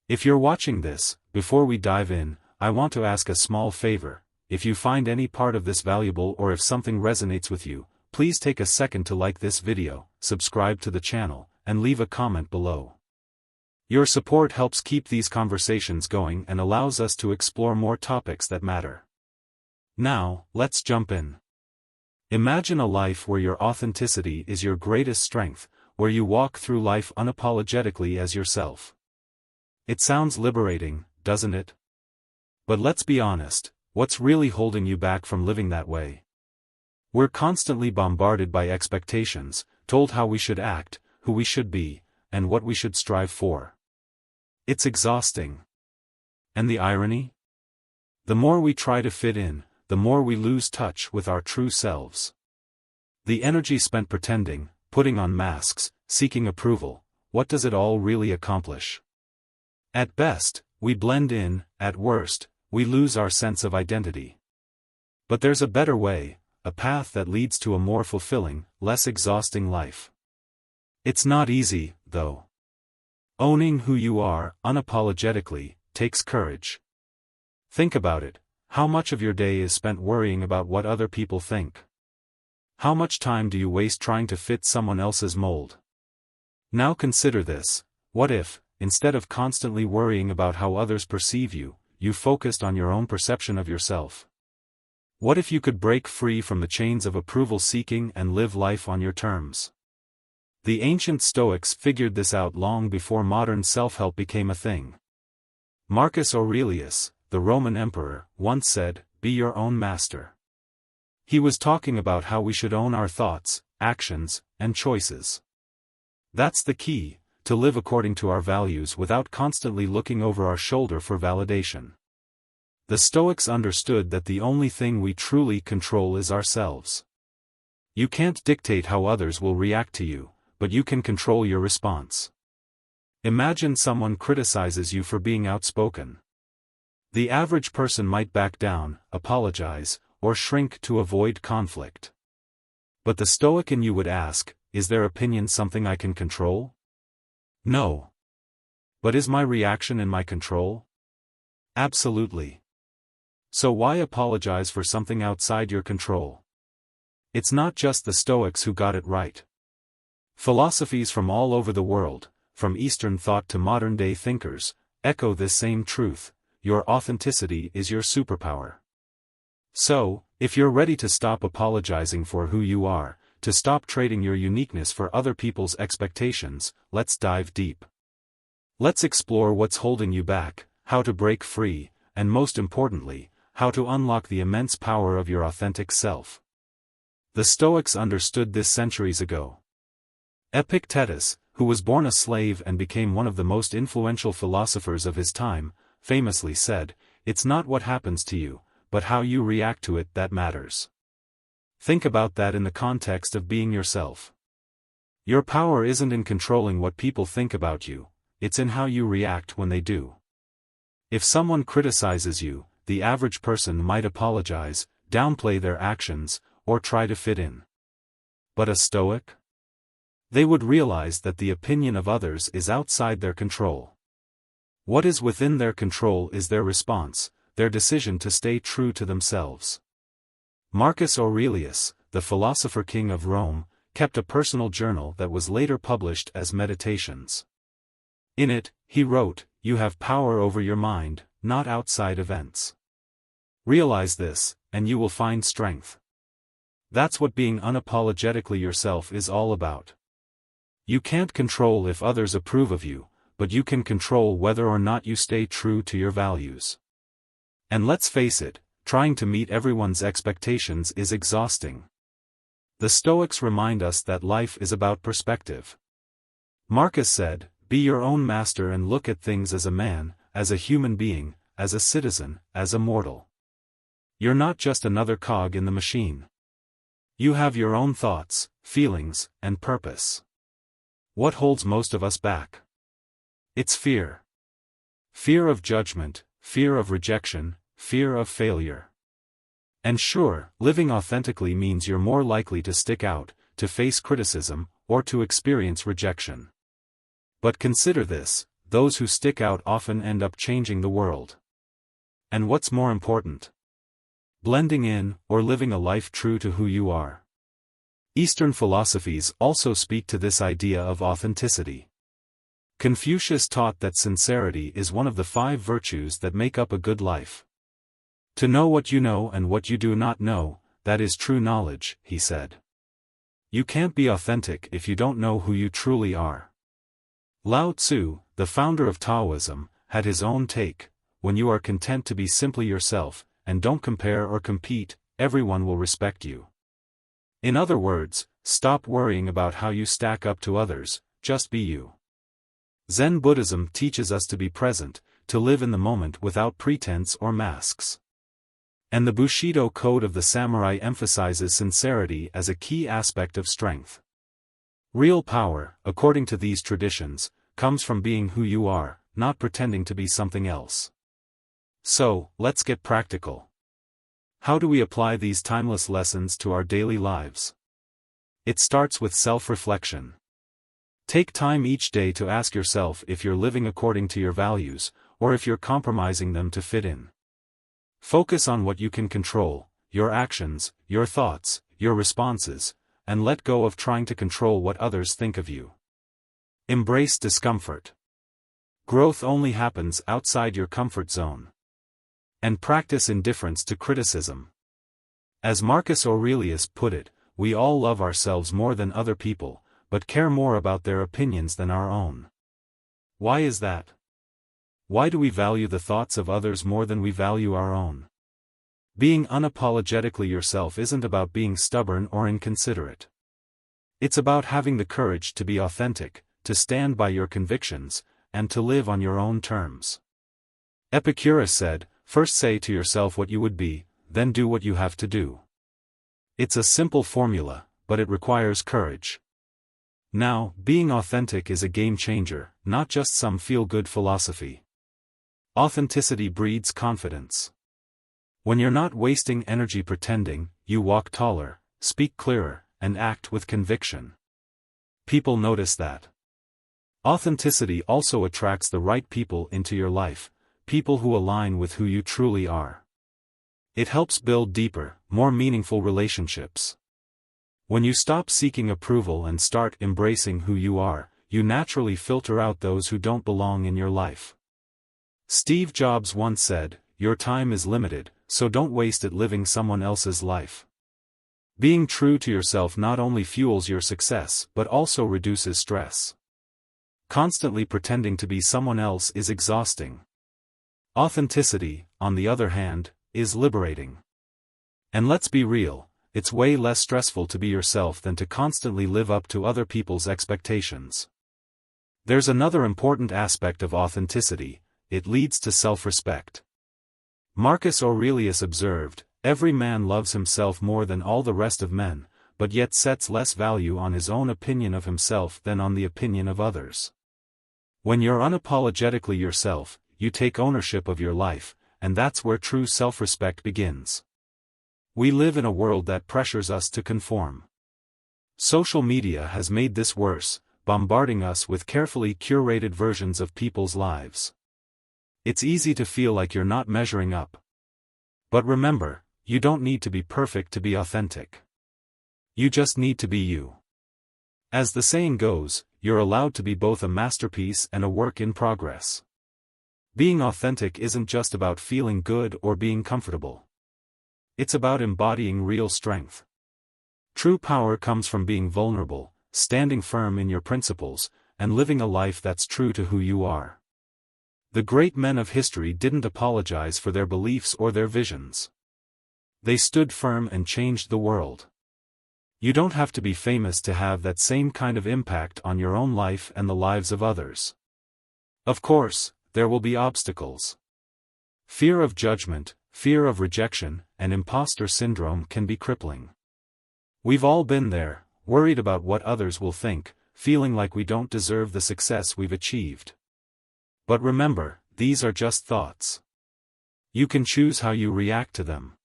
If you're watching this, before we dive in, I want to ask a small favor. If you find any part of this valuable or if something resonates with you, please take a second to like this video, subscribe to the channel, and leave a comment below. Your support helps keep these conversations going and allows us to explore more topics that matter. Now, let's jump in. Imagine a life where your authenticity is your greatest strength, where you walk through life unapologetically as yourself. It sounds liberating, doesn't it? But let's be honest, what's really holding you back from living that way? We're constantly bombarded by expectations, told how we should act, who we should be, and what we should strive for. It's exhausting. And the irony? The more we try to fit in, the more we lose touch with our true selves. The energy spent pretending, putting on masks, seeking approval, what does it all really accomplish? At best, we blend in, at worst, we lose our sense of identity. But there's a better way, a path that leads to a more fulfilling, less exhausting life. It's not easy, though. Owning who you are, unapologetically, takes courage. Think about it. How much of your day is spent worrying about what other people think? How much time do you waste trying to fit someone else's mold? Now consider this. What if, instead of constantly worrying about how others perceive you, you focused on your own perception of yourself? What if you could break free from the chains of approval seeking and live life on your terms? The ancient Stoics figured this out long before modern self-help became a thing. Marcus Aurelius, the Roman emperor, once said, "Be your own master." He was talking about how we should own our thoughts, actions, and choices. That's the key, to live according to our values without constantly looking over our shoulder for validation. The Stoics understood that the only thing we truly control is ourselves. You can't dictate how others will react to you, but you can control your response. Imagine someone criticizes you for being outspoken. The average person might back down, apologize, or shrink to avoid conflict. But the Stoic in you would ask, is their opinion something I can control? No. But is my reaction in my control? Absolutely. So why apologize for something outside your control? It's not just the Stoics who got it right. Philosophies from all over the world, from Eastern thought to modern-day thinkers, echo this same truth: your authenticity is your superpower. So, if you're ready to stop apologizing for who you are, to stop trading your uniqueness for other people's expectations, let's dive deep. Let's explore what's holding you back, how to break free, and most importantly, how to unlock the immense power of your authentic self. The Stoics understood this centuries ago. Epictetus, who was born a slave and became one of the most influential philosophers of his time, famously said, "It's not what happens to you, but how you react to it that matters." Think about that in the context of being yourself. Your power isn't in controlling what people think about you, it's in how you react when they do. If someone criticizes you, the average person might apologize, downplay their actions, or try to fit in. But a Stoic? They would realize that the opinion of others is outside their control. What is within their control is their response, their decision to stay true to themselves. Marcus Aurelius, the philosopher king of Rome, kept a personal journal that was later published as Meditations. In it, he wrote, "You have power over your mind, not outside events. Realize this, and you will find strength." That's what being unapologetically yourself is all about. You can't control if others approve of you, but you can control whether or not you stay true to your values. And let's face it, trying to meet everyone's expectations is exhausting. The Stoics remind us that life is about perspective. Marcus said, "Be your own master and look at things as a man, as a human being, as a citizen, as a mortal. You're not just another cog in the machine. You have your own thoughts, feelings, and purpose." What holds most of us back? It's fear. Fear of judgment, fear of rejection, fear of failure. And sure, living authentically means you're more likely to stick out, to face criticism, or to experience rejection. But consider this, those who stick out often end up changing the world. And what's more important? Blending in, or living a life true to who you are. Eastern philosophies also speak to this idea of authenticity. Confucius taught that sincerity is one of the 5 virtues that make up a good life. To know what you know and what you do not know, that is true knowledge, he said. You can't be authentic if you don't know who you truly are. Lao Tzu, the founder of Taoism, had his own take: when you are content to be simply yourself, and don't compare or compete, everyone will respect you. In other words, stop worrying about how you stack up to others, just be you. Zen Buddhism teaches us to be present, to live in the moment without pretense or masks. And the Bushido code of the samurai emphasizes sincerity as a key aspect of strength. Real power, according to these traditions, comes from being who you are, not pretending to be something else. So, let's get practical. How do we apply these timeless lessons to our daily lives? It starts with self-reflection. Take time each day to ask yourself if you're living according to your values, or if you're compromising them to fit in. Focus on what you can control, your actions, your thoughts, your responses, and let go of trying to control what others think of you. Embrace discomfort. Growth only happens outside your comfort zone. And practice indifference to criticism. As Marcus Aurelius put it, we all love ourselves more than other people, but care more about their opinions than our own. Why is that? Why do we value the thoughts of others more than we value our own? Being unapologetically yourself isn't about being stubborn or inconsiderate. It's about having the courage to be authentic, to stand by your convictions, and to live on your own terms. Epicurus said, "First say to yourself what you would be, then do what you have to do." It's a simple formula, but it requires courage. Now, being authentic is a game changer, not just some feel-good philosophy. Authenticity breeds confidence. When you're not wasting energy pretending, you walk taller, speak clearer, and act with conviction. People notice that. Authenticity also attracts the right people into your life, people who align with who you truly are. It helps build deeper, more meaningful relationships. When you stop seeking approval and start embracing who you are, you naturally filter out those who don't belong in your life. Steve Jobs once said, "Your time is limited, so don't waste it living someone else's life." Being true to yourself not only fuels your success but also reduces stress. Constantly pretending to be someone else is exhausting. Authenticity, on the other hand, is liberating. And let's be real, it's way less stressful to be yourself than to constantly live up to other people's expectations. There's another important aspect of authenticity: it leads to self-respect. Marcus Aurelius observed, "Every man loves himself more than all the rest of men, but yet sets less value on his own opinion of himself than on the opinion of others." When you're unapologetically yourself, you take ownership of your life, and that's where true self-respect begins. We live in a world that pressures us to conform. Social media has made this worse, bombarding us with carefully curated versions of people's lives. It's easy to feel like you're not measuring up. But remember, you don't need to be perfect to be authentic. You just need to be you. As the saying goes, you're allowed to be both a masterpiece and a work in progress. Being authentic isn't just about feeling good or being comfortable. It's about embodying real strength. True power comes from being vulnerable, standing firm in your principles, and living a life that's true to who you are. The great men of history didn't apologize for their beliefs or their visions. They stood firm and changed the world. You don't have to be famous to have that same kind of impact on your own life and the lives of others. Of course, there will be obstacles. Fear of judgment, fear of rejection, and imposter syndrome can be crippling. We've all been there, worried about what others will think, feeling like we don't deserve the success we've achieved. But remember, these are just thoughts. You can choose how you react to them.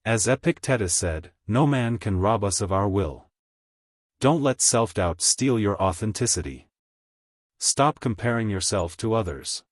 As Epictetus said, "No man can rob us of our will." Don't let self-doubt steal your authenticity. Stop comparing yourself to others.